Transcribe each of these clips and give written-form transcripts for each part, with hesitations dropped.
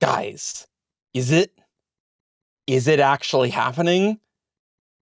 Guys, is it actually happening?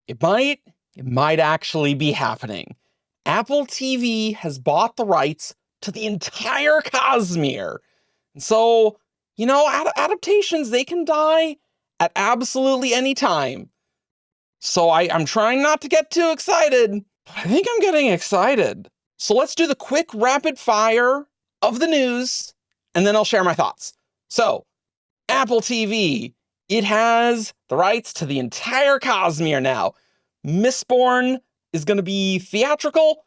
It might actually be happening. Apple TV has bought the rights to the entire Cosmere. And so, adaptations, they can die at absolutely any time. So I'm trying not to get too excited, but I think I'm getting excited. So let's do the quick rapid fire of the news, and then I'll share my thoughts. So, Apple TV, it has the rights to the entire Cosmere now. Mistborn is going to be theatrical,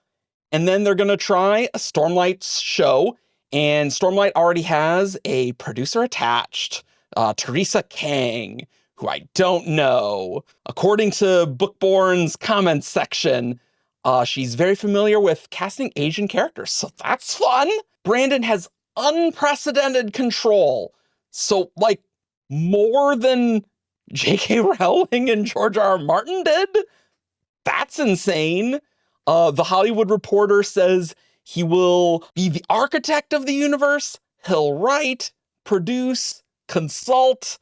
and then they're going to try a Stormlight show, and Stormlight already has a producer attached, Teresa Kang, who I don't know. According to Bookborn's comments section, she's very familiar with casting Asian characters, so that's fun. Brandon has unprecedented control. So, more than J.K. Rowling and George R.R. Martin did? That's insane. The Hollywood Reporter says he will be the architect of the universe. He'll write, produce, consult.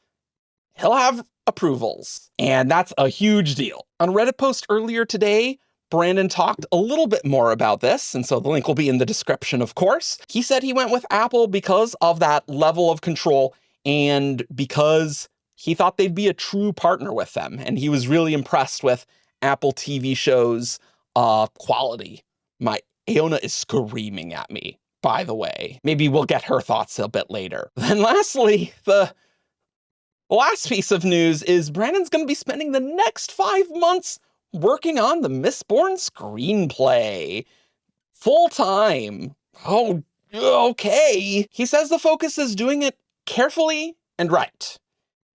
He'll have approvals. And that's a huge deal. On a Reddit post earlier today, Brandon talked a little bit more about this, and so the link will be in the description, of course. He said he went with Apple because of that level of control and because he thought they'd be a true partner with them. And he was really impressed with Apple TV shows' quality. My Aona is screaming at me, by the way. Maybe we'll get her thoughts a bit later. Then lastly, the last piece of news is Brandon's going to be spending the next 5 months working on the Mistborn screenplay. Full time. Oh, okay. He says the focus is doing it carefully and right.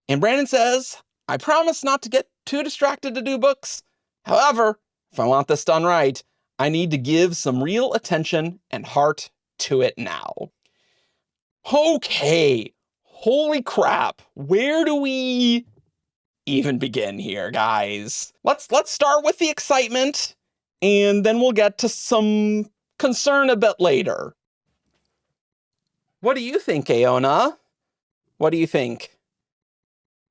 And Brandon says, I promise not to get too distracted to do books. However, if I want this done right, I need to give some real attention and heart to it now. Okay. Holy crap. Where do we even begin here, guys? Let's start with the excitement, and then we'll get to some concern a bit later. What do you think, Aona? What do you think?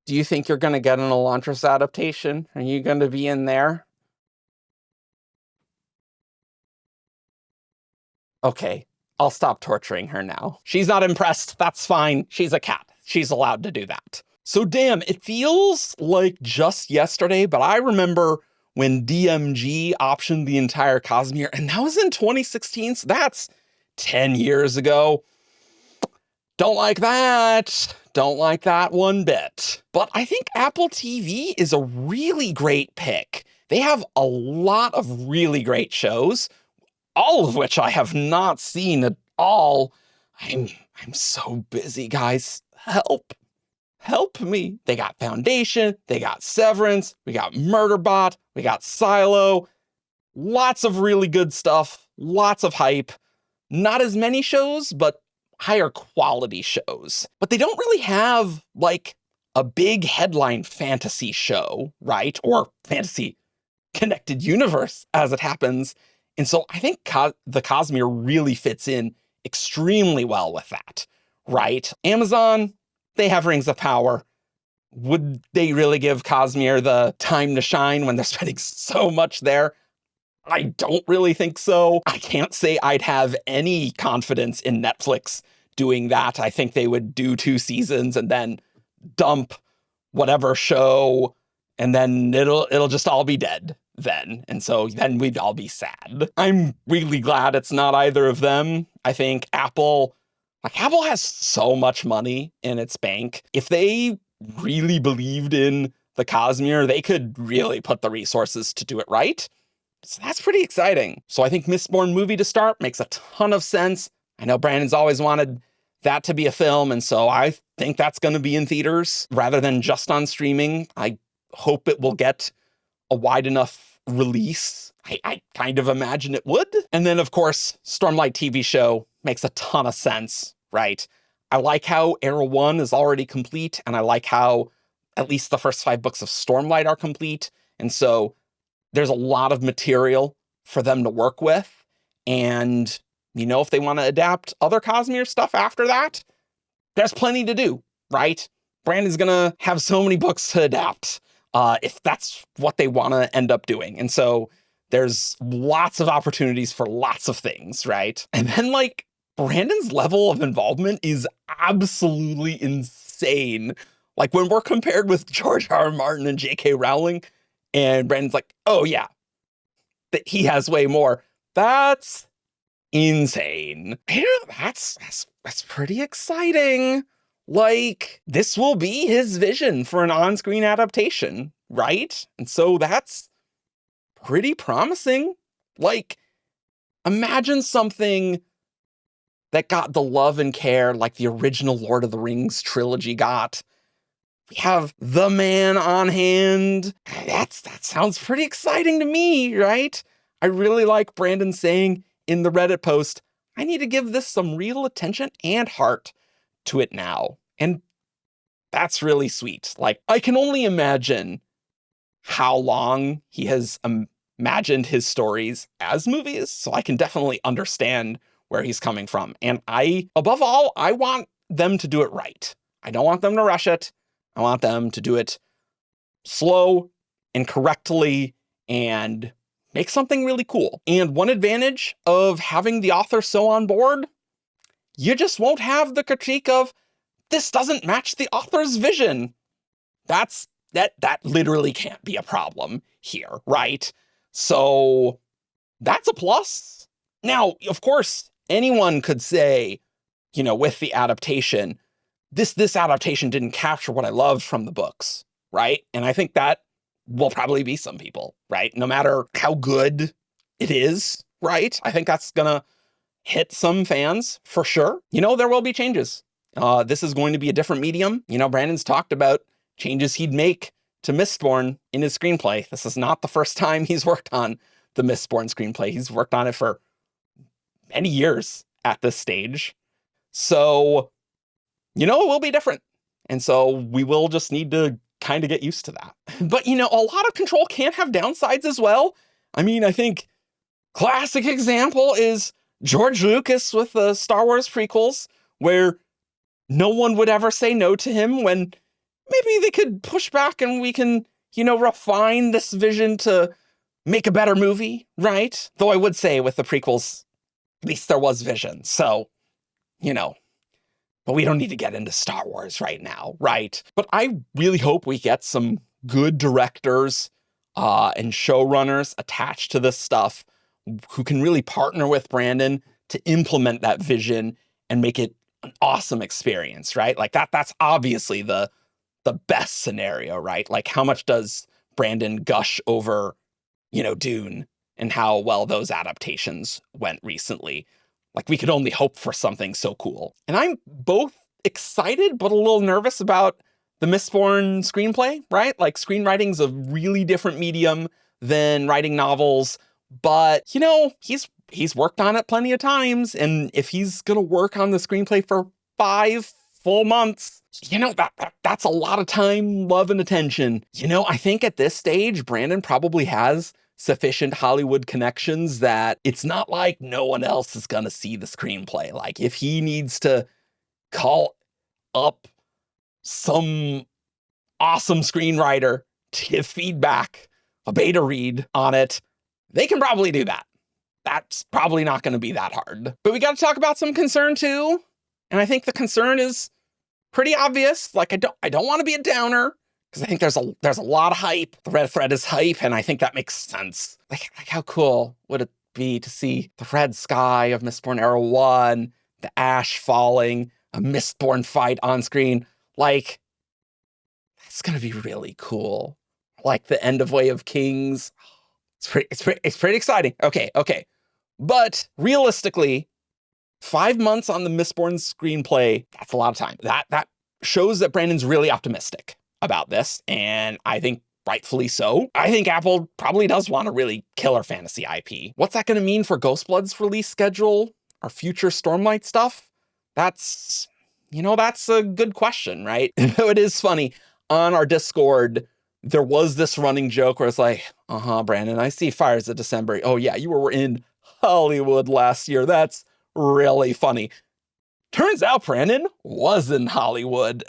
Do you think you're going to get an Elantris adaptation? Are you going to be in there? Okay, I'll stop torturing her now. She's not impressed. That's fine. She's a cat. She's allowed to do that. So damn, it feels like just yesterday, but I remember when DMG optioned the entire Cosmere, and that was in 2016, so that's 10 years ago. Don't like that. Don't like that one bit. But I think Apple TV is a really great pick. They have a lot of really great shows, all of which I have not seen at all. I'm so busy, guys. Help me. They got Foundation, they got Severance, we got Murderbot, we got Silo. Lots of really good stuff, lots of hype. Not as many shows, but higher quality shows. But they don't really have a big headline fantasy show, right? Or fantasy connected universe as it happens. And so I think the Cosmere really fits in extremely well with that, right? Amazon, they have Rings of Power. Would they really give Cosmere the time to shine when they're spending so much there? I don't really think so. I can't say I'd have any confidence in Netflix doing that. I think they would do 2 seasons and then dump whatever show, and then it'll just all be dead then. And so then we'd all be sad. I'm really glad it's not either of them. I think Apple has so much money in its bank. If they really believed in the Cosmere, they could really put the resources to do it right. So that's pretty exciting. So I think Mistborn movie to start makes a ton of sense. I know Brandon's always wanted that to be a film, and so I think that's going to be in theaters rather than just on streaming. I hope it will get a wide enough release. I kind of imagine it would. And then, of course, Stormlight TV show makes a ton of sense, right? I like how Era 1 is already complete, and I like how at least the first 5 books of Stormlight are complete. And so there's a lot of material for them to work with. And, if they want to adapt other Cosmere stuff after that, there's plenty to do. right? Brandon's gonna have so many books to adapt if that's what they want to end up doing. And so there's lots of opportunities for lots of things, right? And then like Brandon's level of involvement is absolutely insane. Like when we're compared with George R. R. Martin and J.K. Rowling, and Brandon's like, oh yeah, that he has way more. That's insane. That's pretty exciting. Like, this will be his vision for an on-screen adaptation, right? And so that's pretty promising. Like, imagine something that got the love and care like the original Lord of the Rings trilogy got. We have the man on hand. That sounds pretty exciting to me, right? I really like Brandon saying in the Reddit post, I need to give this some real attention and heart to it now. And that's really sweet. Like, I can only imagine how long he has imagined his stories as movies. So I can definitely understand where he's coming from. And above all, I want them to do it right. I don't want them to rush it. I want them to do it slow and correctly and make something really cool. And one advantage of having the author so on board, you just won't have the critique of, this doesn't match the author's vision. That literally can't be a problem here, right? So that's a plus. Now, of course, anyone could say, with the adaptation, this adaptation didn't capture what I loved from the books, right? And I think that will probably be some people, right? No matter how good it is, right? I think that's gonna hit some fans for sure. There will be changes. This is going to be a different medium. Brandon's talked about changes he'd make to Mistborn in his screenplay. This is not the first time he's worked on the Mistborn screenplay. He's worked on it for many years at this stage. So, it will be different. And so we will just need to kind of get used to that. But, a lot of control can have downsides as well. I mean, I think classic example is George Lucas with the Star Wars prequels, where no one would ever say no to him when maybe they could push back and we can, refine this vision to make a better movie, right? Though I would say with the prequels, at least there was vision. So, but we don't need to get into Star Wars right now, right? But I really hope we get some good directors and showrunners attached to this stuff who can really partner with Brandon to implement that vision and make it an awesome experience, right? Like that's obviously the best scenario, right? Like how much does Brandon gush over, Dune and how well those adaptations went recently? Like we could only hope for something so cool. And I'm both excited, but a little nervous about the Mistborn screenplay, right? Like screenwriting's a really different medium than writing novels, but he's worked on it plenty of times. And if he's going to work on the screenplay for 5 full months, that's a lot of time, love, and attention. I think at this stage, Brandon probably has sufficient Hollywood connections that it's not like no one else is going to see the screenplay. Like if he needs to call up some awesome screenwriter to give feedback, a beta read on it, they can probably do that. That's probably not going to be that hard. But we got to talk about some concern too. And I think the concern is pretty obvious. Like I don't want to be a downer, because I think there's a lot of hype. The red thread is hype, and I think that makes sense. Like how cool would it be to see the red sky of Mistborn Era 1, the ash falling, a Mistborn fight on screen? Like, that's gonna be really cool. Like the end of Way of Kings. It's pretty exciting. Okay. But realistically, 5 months on the Mistborn screenplay, that's a lot of time. That shows that Brandon's really optimistic about this, and I think rightfully so. I think Apple probably does want a really killer fantasy IP. What's that going to mean for Ghostblood's release schedule or future Stormlight stuff? That's a good question, right? It is funny. On our Discord, there was this running joke where it's like, Brandon, I see Fires of December. Oh yeah, you were in Hollywood last year. That's really funny. Turns out Brandon was in Hollywood,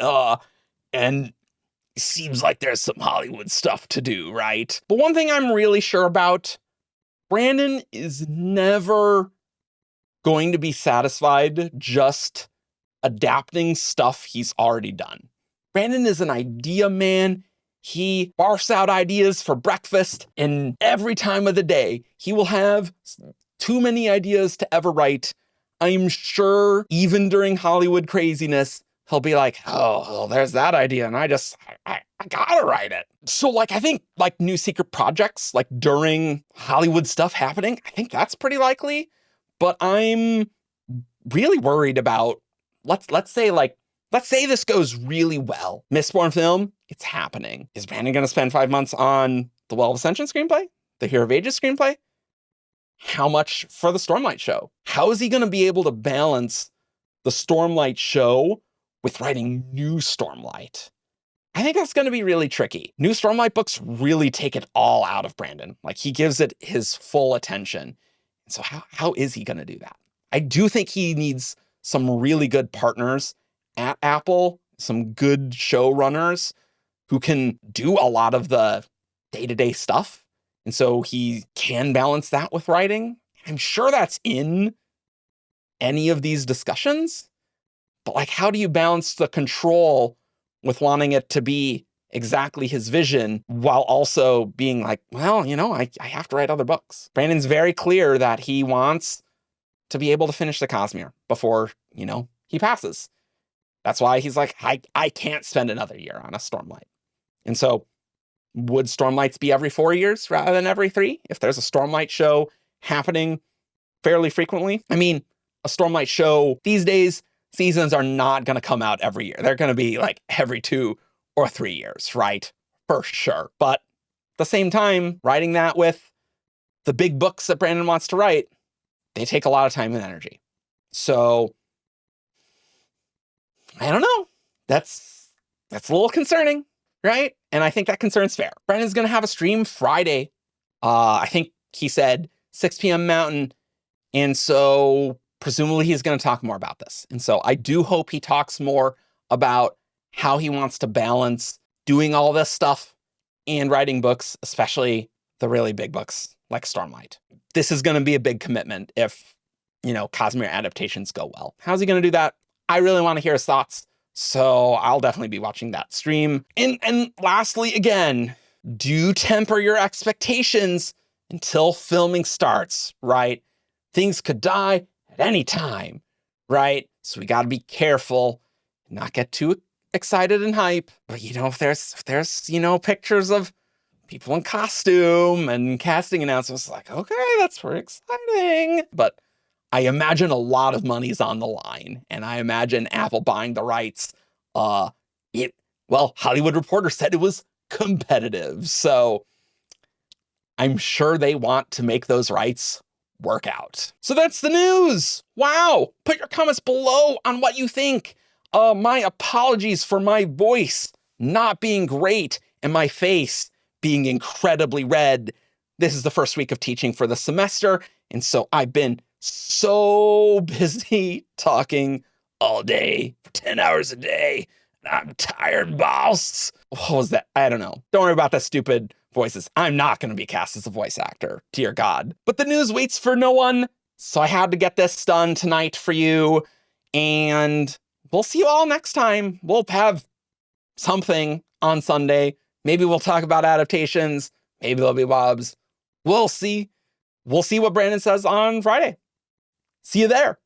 and seems like there's some Hollywood stuff to do, right? But one thing I'm really sure about, Brandon is never going to be satisfied just adapting stuff he's already done. Brandon is an idea man. He barfs out ideas for breakfast, and every time of the day, he will have too many ideas to ever write. I'm sure even during Hollywood craziness, he'll be like, oh, well, there's that idea, and I gotta write it. So like, I think like new secret projects, like during Hollywood stuff happening, I think that's pretty likely. But I'm really worried about, let's say this goes really well. Mistborn film, it's happening. Is Brandon gonna spend 5 months on the Well of Ascension screenplay? The Hero of Ages screenplay? How much for the Stormlight show? How is he gonna be able to balance the Stormlight show with writing new Stormlight? I think that's gonna be really tricky. New Stormlight books really take it all out of Brandon. Like, he gives it his full attention. So how is he gonna do that? I do think he needs some really good partners at Apple, some good showrunners who can do a lot of the day-to-day stuff. And so he can balance that with writing. I'm sure that's in any of these discussions, but like, how do you balance the control with wanting it to be exactly his vision while also being like, well, I have to write other books. Brandon's very clear that he wants to be able to finish the Cosmere before, he passes. That's why he's like, I can't spend another year on a Stormlight. And so would Stormlights be every 4 years rather than every 3? If there's a Stormlight show happening fairly frequently? I mean, a Stormlight show these days, seasons are not going to come out every year. They're going to be like every 2 or 3 years, right? For sure. But at the same time, writing that with the big books that Brandon wants to write, they take a lot of time and energy. So I don't know. That's a little concerning, right? And I think that concern's fair. Brandon's going to have a stream Friday. I think he said 6 p.m. Mountain. And so presumably he's going to talk more about this. And so I do hope he talks more about how he wants to balance doing all this stuff and writing books, especially the really big books like Stormlight. This is going to be a big commitment if, Cosmere adaptations go well. How's he going to do that? I really want to hear his thoughts. So I'll definitely be watching that stream. And lastly, again, do temper your expectations until filming starts, right? Things could die at any time, right? So we got to be careful, not get too excited and hype. But if there's pictures of people in costume and casting announcements, like, okay, that's pretty exciting. But I imagine a lot of money's on the line, and I imagine Apple buying the rights. Hollywood Reporter said it was competitive, so I'm sure they want to make those rights work out. So that's the news. Wow. Put your comments below on what you think. My apologies for my voice not being great and my face being incredibly red. This is the first week of teaching for the semester, and so I've been so busy talking all day for 10 hours a day. And I'm tired, boss. What was that? I don't know. Don't worry about the stupid voices. I'm not going to be cast as a voice actor, dear God. But the news waits for no one, so I had to get this done tonight for you. And we'll see you all next time. We'll have something on Sunday. Maybe we'll talk about adaptations. Maybe there'll be Bobs. We'll see. We'll see what Brandon says on Friday. See you there.